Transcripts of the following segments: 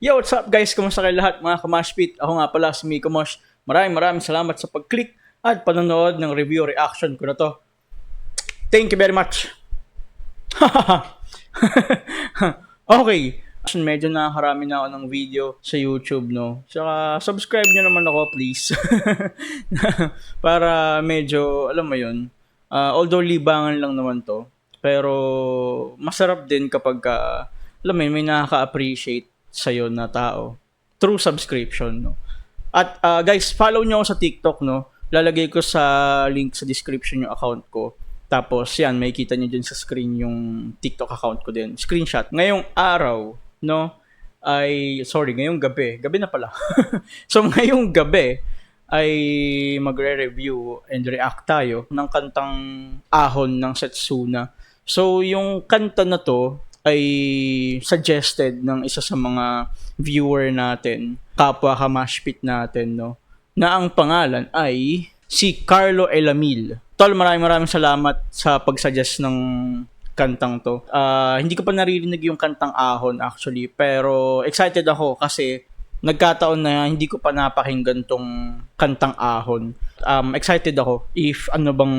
Yo, what's up guys? Kumusta kayo lahat mga kamashpit? Ako nga pala si Miko Mosh. Maraming salamat sa pag-click at panonood ng review reaction ko na to. Thank you very much. Okay. Medyo nakakarami na ako ng video sa YouTube, no? Saka subscribe nyo naman ako, please. Para medyo, alam mo yun, although libangan lang naman to, pero masarap din kapag, alam mo yun, may nakaka-appreciate sa'yo na tao through subscription, no? At guys, follow nyo ako sa TikTok, no? Lalagay ko sa link sa description yung account ko. Tapos yan, may kita nyo dyan sa screen yung TikTok account ko din. Screenshot. Ngayong araw, no, ngayong gabi na pala. So ngayong gabi ay magre-review and react tayo ng kantang Ahon ng Setsuna. So yung kanta na to ay suggested ng isa sa mga viewer natin, kapwa kamashpit natin, no, na ang pangalan ay si Carlo Elamil. Tol, maraming salamat sa pagsuggest ng kantang to. Hindi ko pa naririnig yung kantang Ahon actually, pero excited ako kasi nagkataon na hindi ko pa napakinggan tong kantang Ahon. Excited ako if ano bang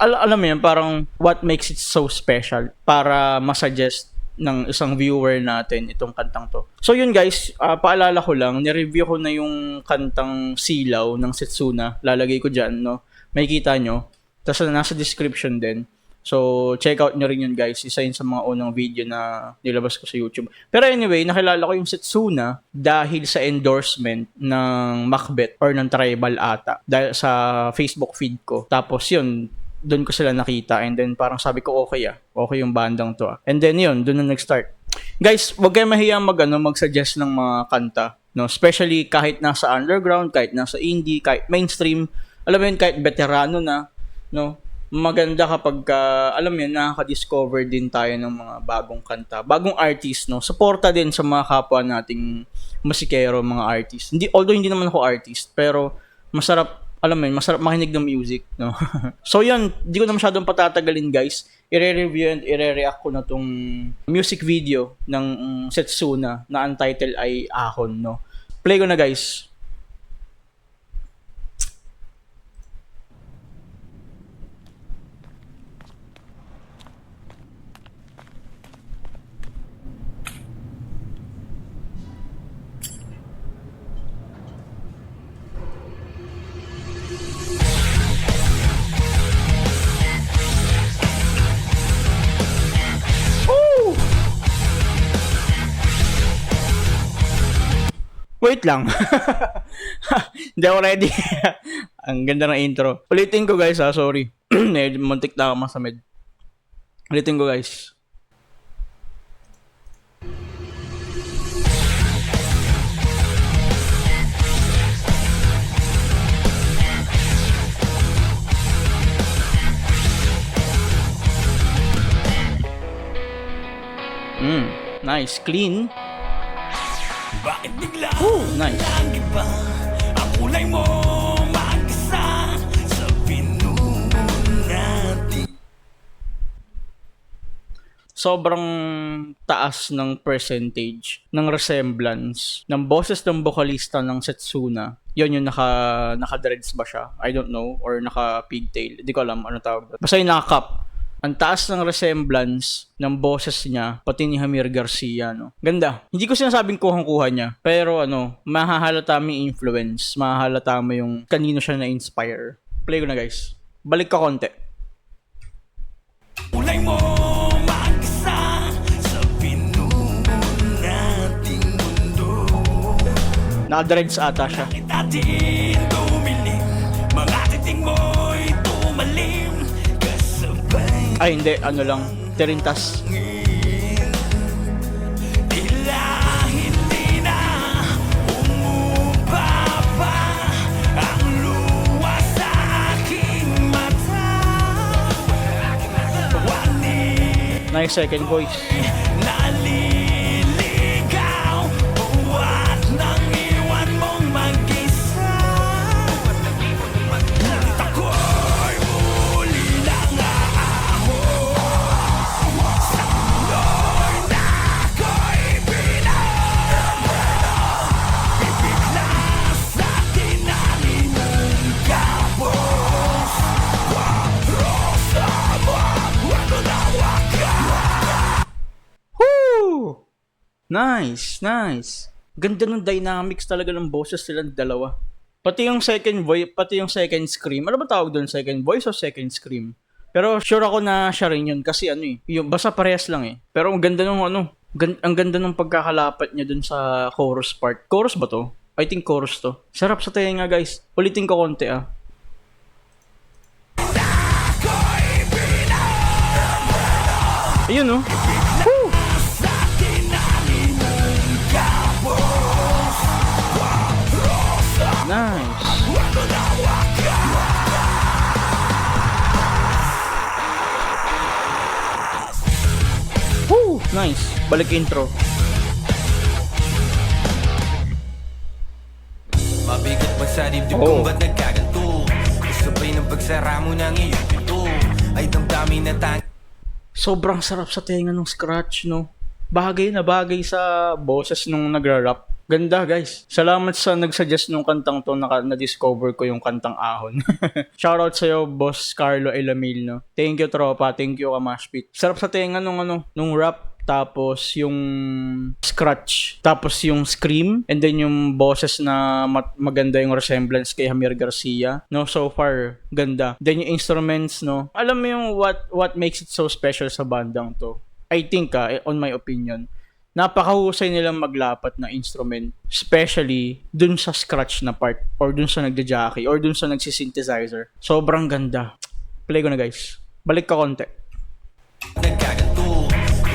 alam mo yan, parang what makes it so special para masuggest ng isang viewer natin itong kantang to. So yun guys, paalala ko lang, nireview ko na yung kantang Silaw ng Setsuna. Lalagay ko dyan, no? May kita nyo. Tapos nasa description din. So check out nyo rin yun guys. Isa yun sa mga unang video na nilabas ko sa YouTube. Pero anyway, nakilala ko yung Setsuna dahil sa endorsement ng Macbeth or ng Tribal ata. Dahil sa Facebook feed ko. Tapos yun, doon ko sila nakita and then parang sabi ko okay yung bandang to and then yun, doon na nag-start. Guys, wag kayo mahiyang mag-suggest ng mga kanta, no? Especially kahit nasa underground, kahit nasa indie, kahit mainstream, alam mo yun, kahit veterano na, no? Maganda kapag alam mo yun, nakaka-discover din tayo ng mga bagong kanta, bagong artist, no? Suporta din sa mga kapwa nating musikero, mga artist. Although hindi naman ako artist, pero masarap, alam mo yun, masarap makinig ng music, no? So yun, di ko na masyadong patatagalin guys. I-review and i-react ko na tong music video ng Setsuna na ang title ay Ahon, no? Play ko na guys. Wait lang. Hindi ako ready. Ang ganda ng intro. Ulitin ko guys sorry. Muntik na ako masamid. Ulitin ko guys. Nice, clean. Bakit bigla nice. lang iba ang kulay mo mag-isa sa pinuno natin? Sobrang taas ng percentage ng resemblance ng boses ng vocalista ng Setsuna. Yun yung naka-dreads ba siya? I don't know. Or naka-pigtail. Hindi ko alam ano tawag doon. Basta yung naka-cap. Ang taas ng resemblance ng boses niya, pati ni Jamir Garcia, no? Ganda. Hindi ko sinasabing kuhang-kuha niya, pero mahahalata mo yung influence, mahahalata mo yung kanino siya na-inspire. Play ko na guys. Balik ka konti. Kulay mo mag-isa sa pinuno nating mundo. Naka-dreads ata siya. Bakit atin tumilim, mga titing mo'y tumalim, kasabay Ay hindi, lang, terintas. tila hindi na umupa pa ang luwa sa aking mata. Nice second voice. Naliligaw buwat nang iwan mong mag-isa. Ngunit ako'y muli lang aahon sa mulo'y na ako'y pinag. Nice, nice. Ganda ng dynamics talaga ng boses silang dalawa. Pati yung second voice, pati yung second scream. Ano ba tawag doon? Second voice o second scream? Pero sure ako na siya rin yun kasi ano eh. Yung, basta parehas lang eh. Pero ang ganda nung ano. Ang ganda nung pagkakalapat niya dun sa chorus part. Chorus ba to? I think chorus to. Sarap sa tenga guys. Ulitin ko konti ah. Ayun no. Woo! Nice. Woo! Nice. Balik intro. Mabigat pa sa dibdib kung ba't nagkaganto. Sabay ng pagsara mo ng iyong pinto ay damdamin na tang. Sobrang sarap sa tenga ng scratch, no? Bagay na bagay sa boses nung nagra-rap. Ganda, guys. Salamat sa nagsuggest nung kantang to, na-discover ko yung kantang Ahon. Shoutout sa'yo, Boss Carlo Elamil, no? Thank you, tropa. Thank you, Kamashpit. Sarap sa tenga nung rap. Tapos yung scratch, tapos yung scream, and then yung boses na maganda yung resemblance kay Hamir Garcia. No, so far ganda. Then yung instruments, no. Alam mo yung what makes it so special sa bandang to. I think on my opinion, napakahusay nilang maglapat na instrument, especially dun sa scratch na part or dun sa nagja-jockey or dun sa nagsisynthesizer. Sobrang ganda. Play ko na guys. Balik ka konti. Nagkaganto.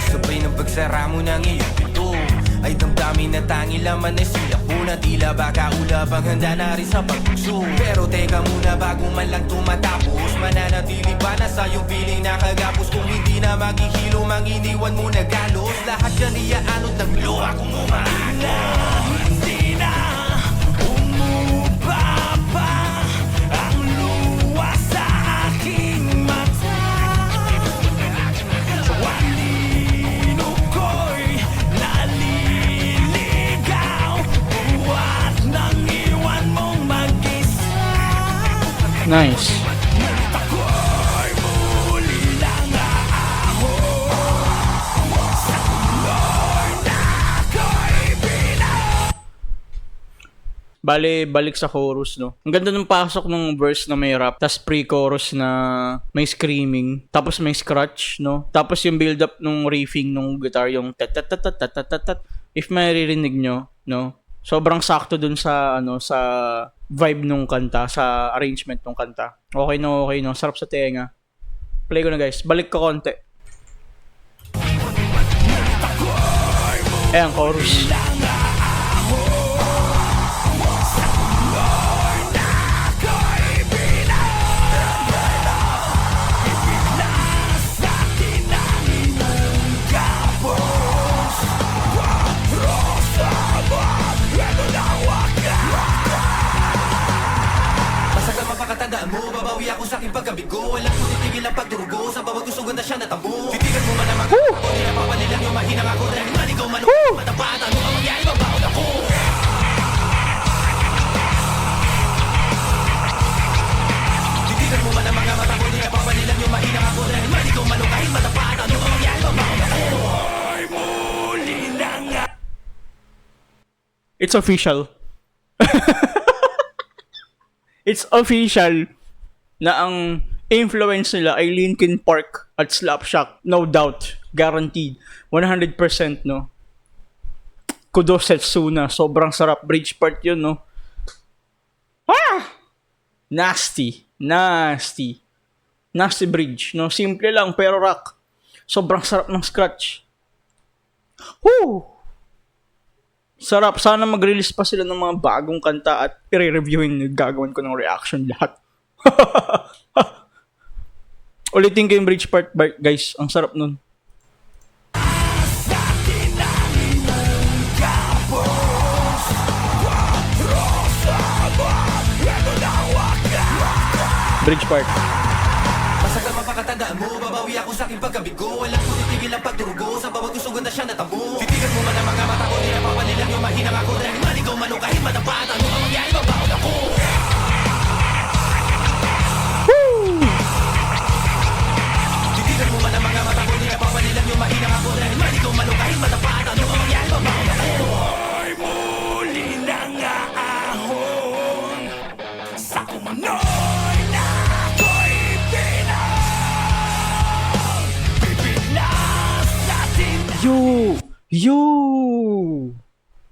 Sabay ng pagsara mo ng iyong pinto ay damdamin na tangi laman ay siya po na tila baka ulap ang handa na rin sa pagpuso. Pero teka muna bago man lang tumatapos, mananatili ba na sa iyong piling nakagapos? Kung hindi na maghihilo, manginiwan mo na galos. Lahat yan iaanod ng luha kung umaano. Hindi na umubaba ang luha sa aking mata. Walino ko'y naliligaw. Buwat nang iwan mong mag-isa. Nice. Ako'y muli lang aahon. Sa tuloy na ako'y Bale, balik sa chorus, no? Ang ganda ng pasok ng verse na may rap, tas pre-chorus na may screaming, tapos may scratch, no? Tapos yung build-up nung riffing nung guitar, yung tat-tat-tat-tat-tat-tat. If maririnig nyo, no? Sobrang sakto dun sa, sa vibe nung kanta, sa arrangement nung kanta. Okay, no? Sarap sa tenga. Play ko na, guys. Balik ko konti. Ayan, chorus. Masagal mapakatandaan mo, babawi ako sa aking pagkabigo. Walang titigil ang pagdurugo, sa bawat gusto na siya natambo. Titigan mo man ang mga ako, di na papalilang yung mahinang ako. Dahil manigaw man ako, matapat, ano ang mangyari, babaon ako. Titigan mo man ang mga mata ko, di na papalilang yung mahinang ako. Dahil manigaw man ako, kahit matapat, ano ang mangyari, babaon ako. Ay, muli lang nga. It's official. It's official na ang influence nila ay Linkin Park at Slapshot. No doubt. Guaranteed. 100%, no? Kudos Setsuna. Sobrang sarap. Bridge part yun, no? Ah! Nasty. Nasty. Nasty bridge, no? Simple lang, pero rock. Sobrang sarap ng scratch. Woo! Sarap. Sana mag-release pa sila ng mga bagong kanta at i-reviewin. Gagawin ko ng reaction lahat. Ulitin ko yung bridge part, guys. Ang sarap nun. Bridge part. Masagal mapakatandaan mo, babawi ako sa aking pagkabigo. Walang titigil ang pagdurugo, sa bawat gusto na siya natambo. Titigan mo man ang mga mata ko, di na papalilang yung mahinang ako. Dahil manigaw man o kahit matapat, ano ang mangyari, babaon ako. Titigan mo man ang mga mata ko, di na papalilang yung mahinang ako. Dahil manigaw man o kahit matapat, ano ang mangyari, babaon ako.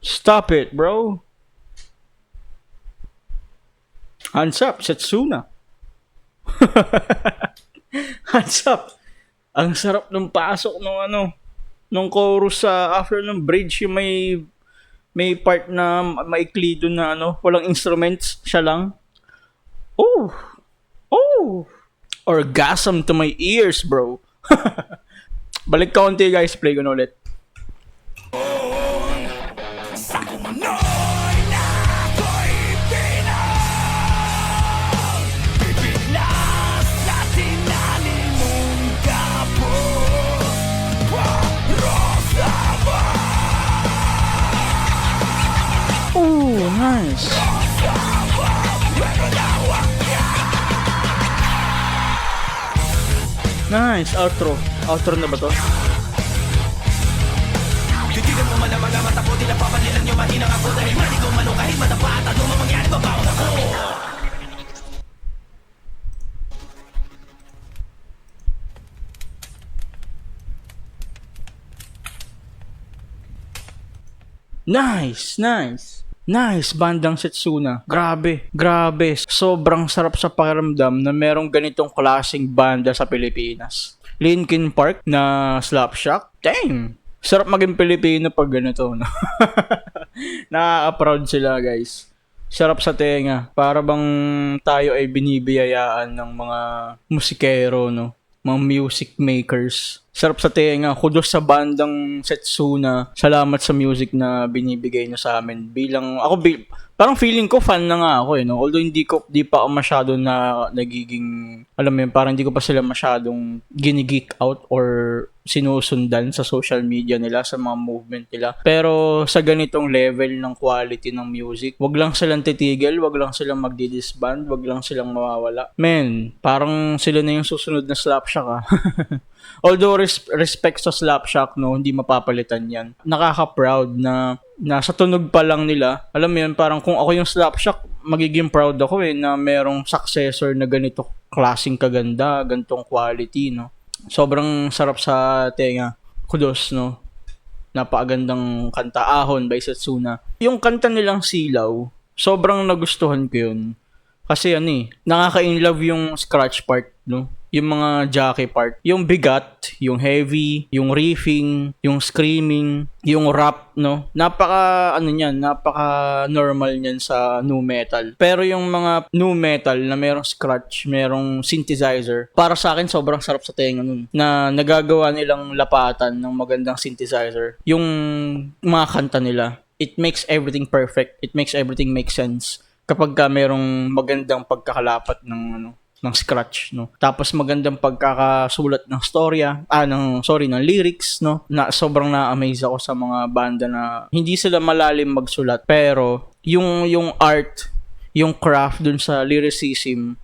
Stop it, bro. Hands up, Setsuna. Hands up. Ang sarap ng pasok nung chorus sa after ng bridge, yung may part na maikli doon na walang instruments, siya lang. Oh. Oh. Orgasm to my ears, bro. Balik kaunti guys, play ko na ulit. Oh, nice. Nice, outro. Outro na ba to? Titigan mo man ang mga mata ko, di napapanilan nyo mahinang ako. Dahil mali ko man o kahit madapa at ano mang mangyari, babaon ako. Nice, nice. Nice, bandang Setsuna. Grabe, grabe. Sobrang sarap sa pakiramdam na merong ganitong klaseng banda sa Pilipinas. Linkin Park na Slapshot. Damn. Sarap maging Pilipino pag ganito, no? Nakaka-proud sila, guys. Sarap sa tenga. Para bang tayo ay binibiyayaan ng mga musikero, no? Mga music makers. Sarap sa tenga. Kudos sa bandang Setsuna. Salamat sa music na binibigay nyo sa amin. Parang feeling ko fan na nga ako, no? Although di pa ako masyado na nagiging, alam mo yun, parang hindi ko pa sila masyadong ginigeek out or sinusundan sa social media nila, sa mga movement nila. Pero sa ganitong level ng quality ng music, wag lang silang titigil, wag lang silang magdi-disband, wag lang silang mawawala. Men, parang sila na yung susunod na Slapshot, ah. Although respect sa Slapshot, no, hindi mapapalitan yan. Nakaka-proud na sa tunog pa lang nila, alam mo yun, parang kung ako yung Slapshot, magiging proud ako na merong successor na ganito klaseng kaganda, ganitong quality, no. Sobrang sarap sa tenga. Kudos, no. Napakagandang kanta, Ahon by Setsuna. Yung kanta nilang Silaw, sobrang nagustuhan ko yun. Kasi nakaka-inlove yung scratch part, no? Yung mga jockey part. Yung bigat, yung heavy, yung riffing, yung screaming, yung rap, no? Napaka normal niyan sa nu metal. Pero yung mga nu metal na merong scratch, merong synthesizer, para sa akin sobrang sarap sa tenga nun. Na nagagawa nilang lapatan ng magandang synthesizer. Yung mga kanta nila, it makes everything perfect. It makes everything make sense. Kapag merong magandang pagkakalapat ng scratch, no. Tapos magandang pagkakasulat ng ng lyrics, no. Na sobrang na-amaze ako sa mga banda na hindi sila malalim magsulat, pero yung art, yung craft dun sa lyricism,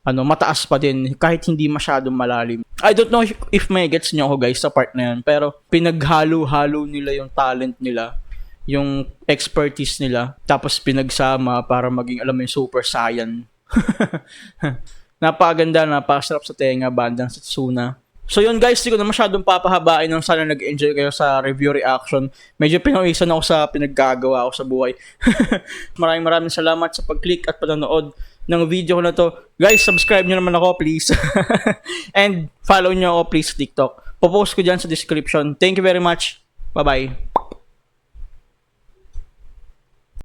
mataas pa din kahit hindi masyadong malalim. I don't know if may gets niyo ako guys sa part na yan, pero pinaghalo-halo nila yung talent nila, yung expertise nila, tapos pinagsama para maging, alam mo, yung super saiyan. Napakaganda, napakasarap sa tenga, bandang Setsuna. So yun guys, hindi ko na masyadong papahabain ng sana nag-enjoy kayo sa review reaction. Medyo pinawisan ako sa pinaggagawa ko sa buhay. Maraming salamat sa pag-click at panonood ng video ko na to. Guys, subscribe nyo naman ako please. And follow nyo ako please sa TikTok. Popost ko dyan sa description. Thank you very much. Bye-bye.